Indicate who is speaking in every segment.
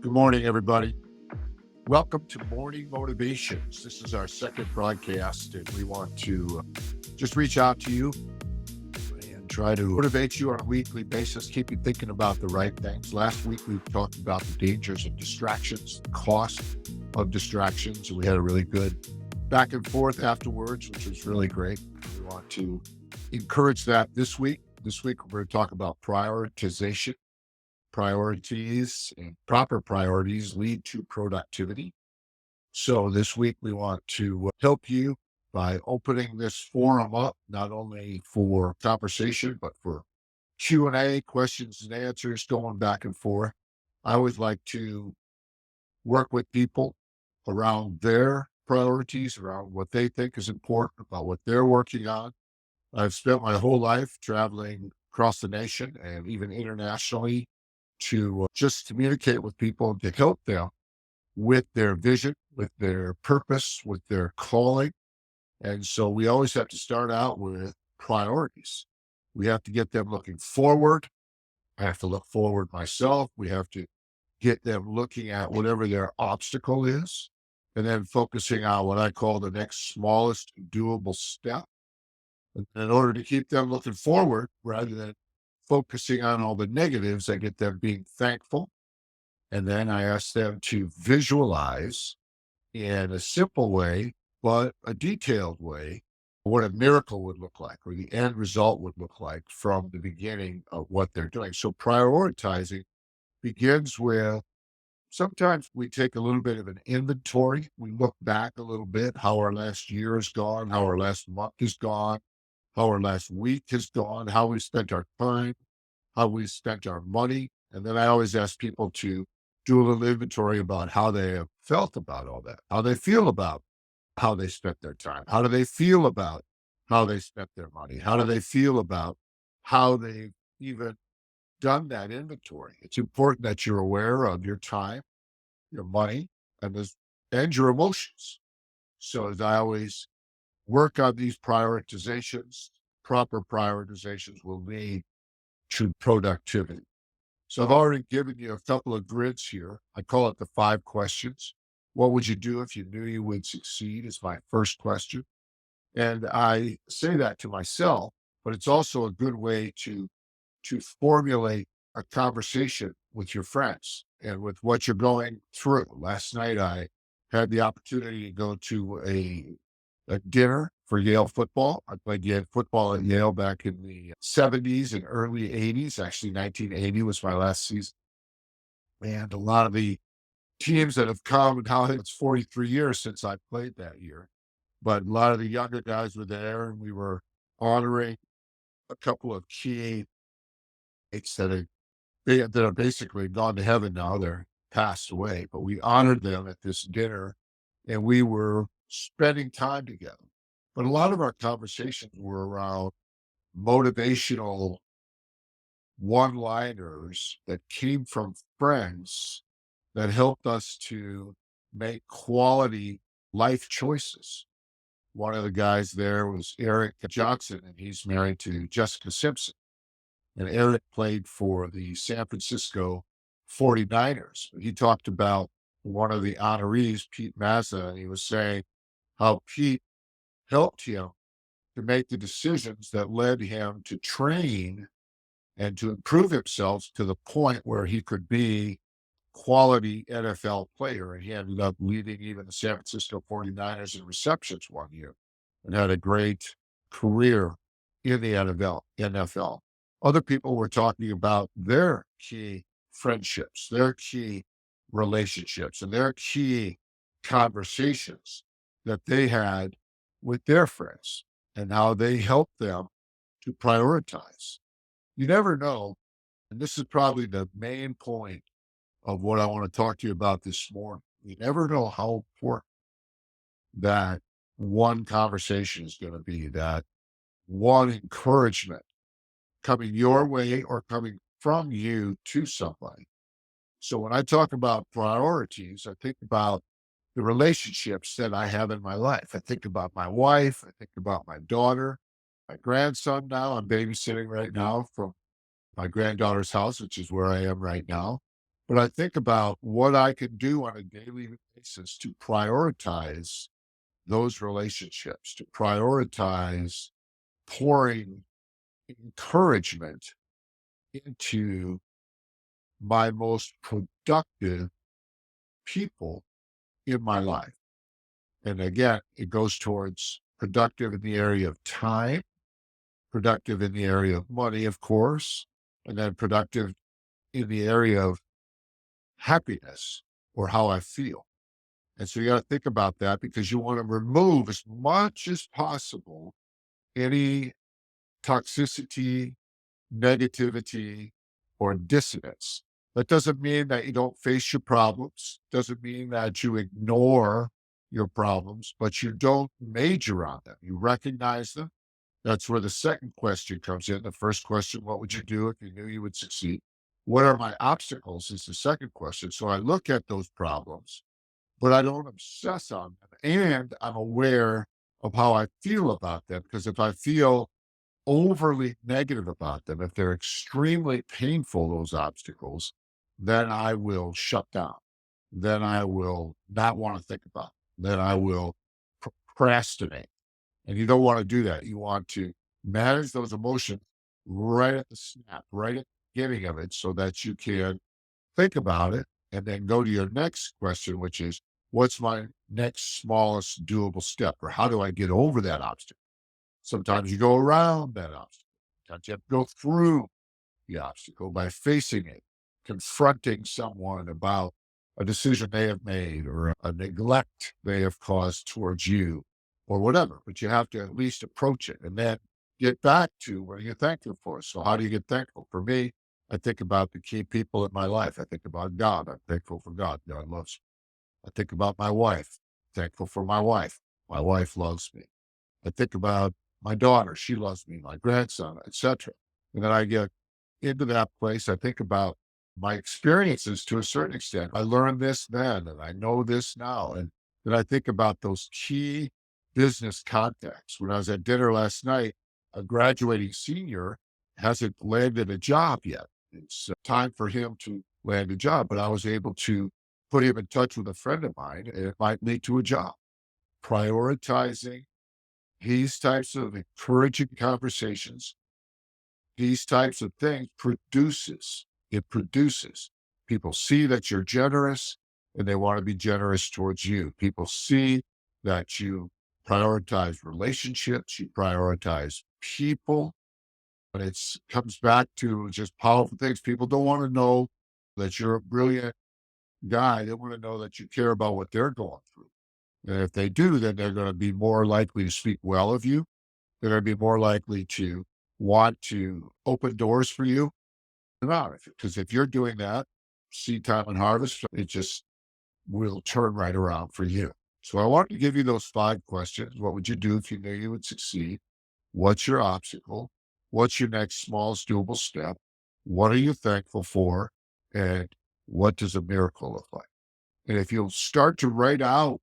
Speaker 1: Good morning, everybody. Welcome to Morning Motivations. This is our second broadcast, and we want to just reach out to you and try to motivate you on a weekly basis, keep you thinking about the right things. Last week, we talked about the dangers of distractions, the cost of distractions, and we had a really good back and forth afterwards, which was really great. We want to encourage that this week. This week, we're going to talk about prioritization. Priorities and proper priorities lead to productivity. So this week we want to help you by opening this forum up, not only for conversation, but for Q&A, questions and answers, going back and forth. I always like to work with people around their priorities, around what they think is important, about what they're working on. I've spent my whole life traveling across the nation and even internationally to just communicate with people to help them with their vision, with their purpose, with their calling. And so we always have to start out with priorities. We have to get them looking forward. I have to look forward myself. We have to get them looking at whatever their obstacle is, and then focusing on what I call the next smallest doable step. And in order to keep them looking forward rather than focusing on all the negatives, I get them being thankful. And then I ask them to visualize in a simple way, but a detailed way, what a miracle would look like or the end result would look like from the beginning of what they're doing. So prioritizing begins with sometimes we take a little bit of an inventory. We look back a little bit, how our last year has gone, how our last month has gone, how our last week has gone, how we spent our time, how we spent our money. And then I always ask people to do a little inventory about how they have felt about all that, how they feel about how they spent their time. How do they feel about how they spent their money? How do they feel about how they've even done that inventory? It's important that you're aware of your time, your money, and your emotions. So as I always work on these prioritizations, proper prioritizations will lead to productivity. So I've already given you a couple of grids here. I call it the 5 questions. What would you do if you knew you would succeed is my first question. And I say that to myself, but it's also a good way to formulate a conversation with your friends and with what you're going through. Last night I had the opportunity to go to a dinner for Yale football. I played Yale football at Yale back in the 70s and early 80s. Actually, 1980 was my last season. And a lot of the teams that have come, and how it's 43 years since I played that year. But a lot of the younger guys were there, and we were honoring a couple of key mates that are basically gone to heaven now. They're passed away, but we honored them at this dinner, and we were spending time together. But a lot of our conversations were around motivational one-liners that came from friends that helped us to make quality life choices. One of the guys there was Eric Johnson, and he's married to Jessica Simpson. And Eric played for the San Francisco 49ers. He talked about one of the honorees, Pete Mazza, and he was saying how Pete helped him to make the decisions that led him to train and to improve himself to the point where he could be quality NFL player. And he ended up leading even the San Francisco 49ers in receptions one year and had a great career in the NFL. Other people were talking about their key friendships, their key relationships, and their key conversations that they had with their friends and how they helped them to prioritize. You never know. And this is probably the main point of what I want to talk to you about this morning. You never know how important that one conversation is going to be, that one encouragement coming your way or coming from you to somebody. So when I talk about priorities, I think about the relationships that I have in my life. I think about my wife. I think about my daughter, my grandson now. I'm babysitting right now from my granddaughter's house, which is where I am right now. but I think about what I can do on a daily basis to prioritize those relationships, to prioritize pouring encouragement into my most productive people in my life. And again, it goes towards productive in the area of time, productive in the area of money, of course, and then productive in the area of happiness or how I feel. And so you got to think about that because you want to remove as much as possible any toxicity, negativity, or dissonance. That doesn't mean that you don't face your problems, doesn't mean that you ignore your problems, but you don't major on them. You recognize them. That's where the second question comes in. The first question, what would you do if you knew you would succeed? What are my obstacles? Is the second question. So I look at those problems, but I don't obsess on them. And I'm aware of how I feel about them. Because if I feel overly negative about them, if they're extremely painful, those obstacles, then I will shut down. Then I will not want to think about it. Then I will procrastinate. And you don't want to do that. You want to manage those emotions right at the snap, right at the beginning of it, so that you can think about it and then go to your next question, which is what's my next smallest doable step? Or how do I get over that obstacle? Sometimes you go around that obstacle. Sometimes you have to go through the obstacle by facing it, confronting someone about a decision they have made or a neglect they have caused towards you or whatever. But you have to at least approach it and then get back to what you're thankful for. So, how do you get thankful? For me, I think about the key people in my life. I think about God. I'm thankful for God. God loves me. I think about my wife. Thankful for my wife. My wife loves me. I think about my daughter, she loves me, my grandson, etc. And then I get into that place. I think about my experiences to a certain extent. I learned this then, and I know this now. And then I think about those key business contacts. When I was at dinner last night, a graduating senior hasn't landed a job yet. It's time for him to land a job, but I was able to put him in touch with a friend of mine, and it might lead to a job. Prioritizing these types of encouraging conversations, these types of things it produces. People see that you're generous and they want to be generous towards you. People see that you prioritize relationships, you prioritize people. And it comes back to just powerful things. People don't want to know that you're a brilliant guy. They want to know that you care about what they're going through. And if they do, then they're going to be more likely to speak well of you. They're going to be more likely to want to open doors for you. Because if you're doing that, seed time and harvest, it just will turn right around for you. So I want to give you those 5 questions. What would you do if you knew you would succeed? What's your obstacle? What's your next smallest doable step? What are you thankful for? And what does a miracle look like? And if you'll start to write out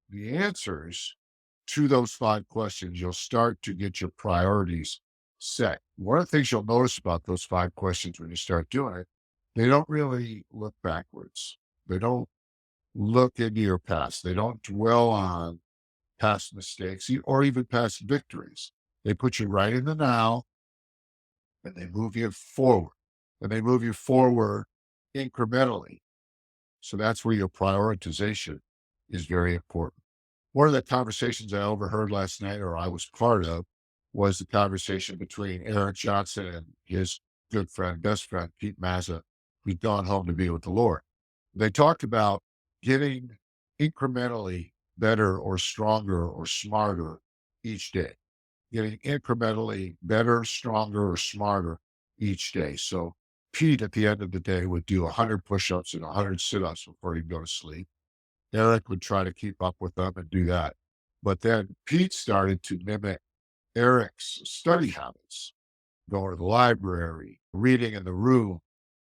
Speaker 1: the answers to those 5 questions, you'll start to get your priorities set. One of the things you'll notice about those 5 questions when you start doing it, they don't really look backwards. They don't look into your past. They don't dwell on past mistakes or even past victories. They put you right in the now and they move you forward. And they move you forward incrementally. So that's where your prioritization is very important. One of the conversations I overheard last night, or I was part of, was the conversation between Eric Johnson and his good friend, best friend, Pete Mazza, who's gone home to be with the Lord. They talked about getting incrementally better or stronger or smarter each day, getting incrementally better, stronger, or smarter each day. So Pete, at the end of the day, would do 100 push-ups and 100 sit-ups before he'd go to sleep. Eric would try to keep up with them and do that. But then Pete started to mimic Eric's study habits, going to the library, reading in the room,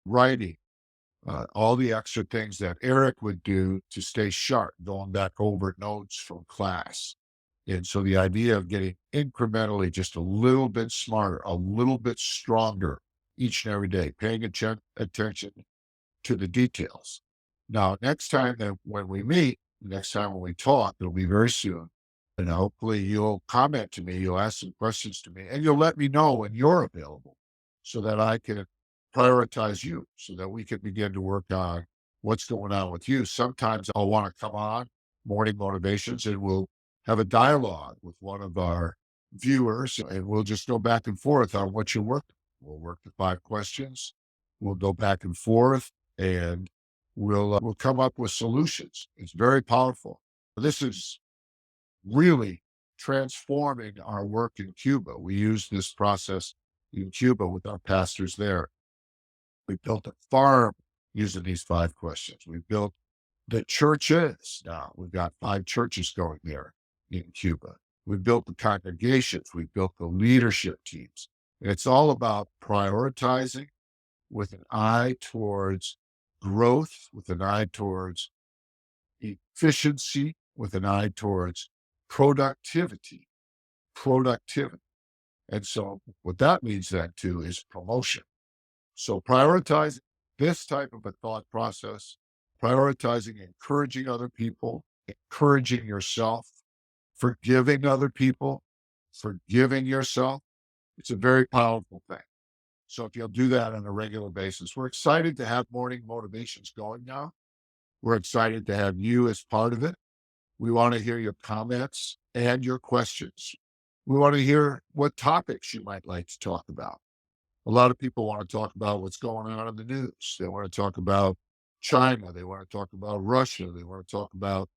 Speaker 1: writing, all the extra things that Eric would do to stay sharp, going back over notes from class. And so the idea of getting incrementally just a little bit smarter, a little bit stronger each and every day, paying attention to the details. Now, next time that when we meet, next time when we talk, it'll be very soon. And hopefully you'll comment to me, you'll ask some questions to me, and you'll let me know when you're available so that I can prioritize you so that we can begin to work on what's going on with you. Sometimes I'll want to come on Morning Motivations and we'll have a dialogue with one of our viewers and we'll just go back and forth on what you're working. We'll work the 5 questions. We'll go back and forth and we'll come up with solutions. It's very powerful. This is really transforming our work in Cuba. We use this process in Cuba with our pastors there. We built a farm using these 5 questions. We built the churches. Now we've got 5 churches going there in Cuba. We built the congregations. We built the leadership teams. And it's all about prioritizing with an eye towards growth, with an eye towards efficiency, with an eye towards productivity. And so what that means then too is promotion. So prioritizing this type of a thought process, prioritizing encouraging other people, encouraging yourself, forgiving other people, forgiving yourself. It's a very powerful thing. So if you'll do that on a regular basis, we're excited to have Morning Motivations going now. We're excited to have you as part of it. We want to hear your comments and your questions. We want to hear what topics you might like to talk about. A lot of people want to talk about what's going on in the news. They want to talk about China. They want to talk about Russia. They want to talk about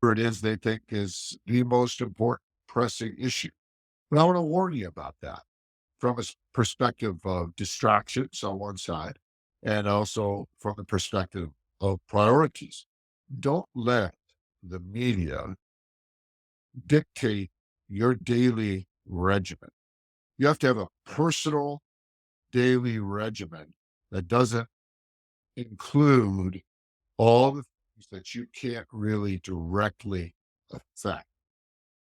Speaker 1: what it is they think is the most important pressing issue. But I want to warn you about that from a perspective of distractions on one side and also from the perspective of priorities. Don't let the media dictate your daily regimen. You have to have a personal daily regimen that doesn't include all the things that you can't really directly affect.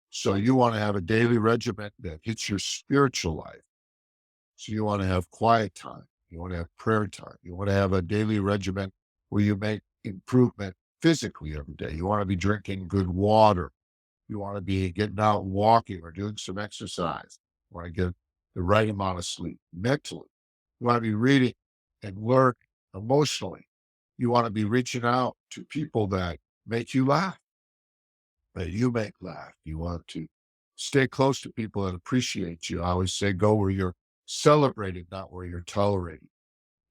Speaker 1: So you want to have a daily regimen that hits your spiritual life. So you want to have quiet time. You want to have prayer time. You want to have a daily regimen where you make improvement physically every day. You want to be drinking good water. You want to be getting out and walking or doing some exercise. You want to get the right amount of sleep mentally. You want to be reading and learning emotionally. You want to be reaching out to people that make you laugh, that you make laugh. You want to stay close to people that appreciate you. I always say, go where you're celebrating, not where you're tolerating.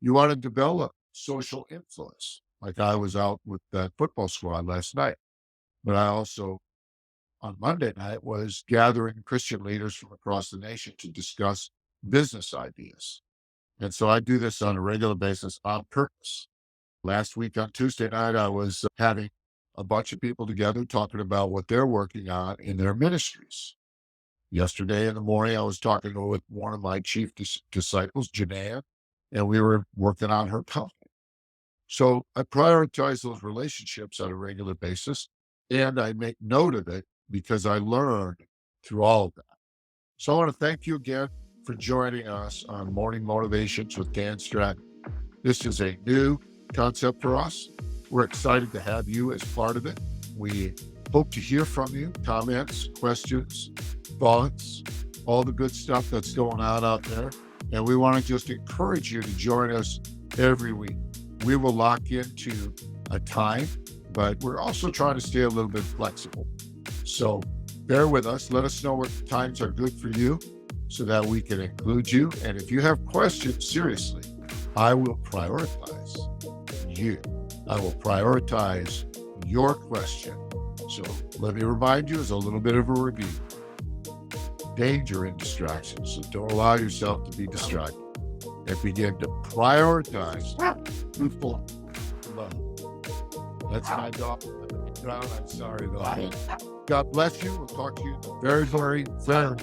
Speaker 1: You want to develop social influence. Like I was out with that football squad last night, but I also on Monday night was gathering Christian leaders from across the nation to discuss business ideas. And so I do this on a regular basis on purpose. Last week on Tuesday night, I was having a bunch of people together talking about what they're working on in their ministries. Yesterday in the morning, I was talking with one of my chief disciples, Janaea, and we were working on her company. So I prioritize those relationships on a regular basis, and I make note of it because I learned through all of that. So I want to thank you again for joining us on Morning Motivations with Dan Stratton. This is a new concept for us. We're excited to have you as part of it. We hope to hear from you, comments, questions, thoughts, all the good stuff that's going on out there. And we want to just encourage you to join us every week. We will lock into a time, but we're also trying to stay a little bit flexible. So bear with us. Let us know what times are good for you so that we can include you. And if you have questions, seriously, I will prioritize you. I will prioritize your question. So let me remind you as a little bit of a review. Danger in distraction. So don't allow yourself to be distracted and begin to prioritize truthful love. That's my dog. I'm sorry, though. God bless you. We'll talk to you very, very, very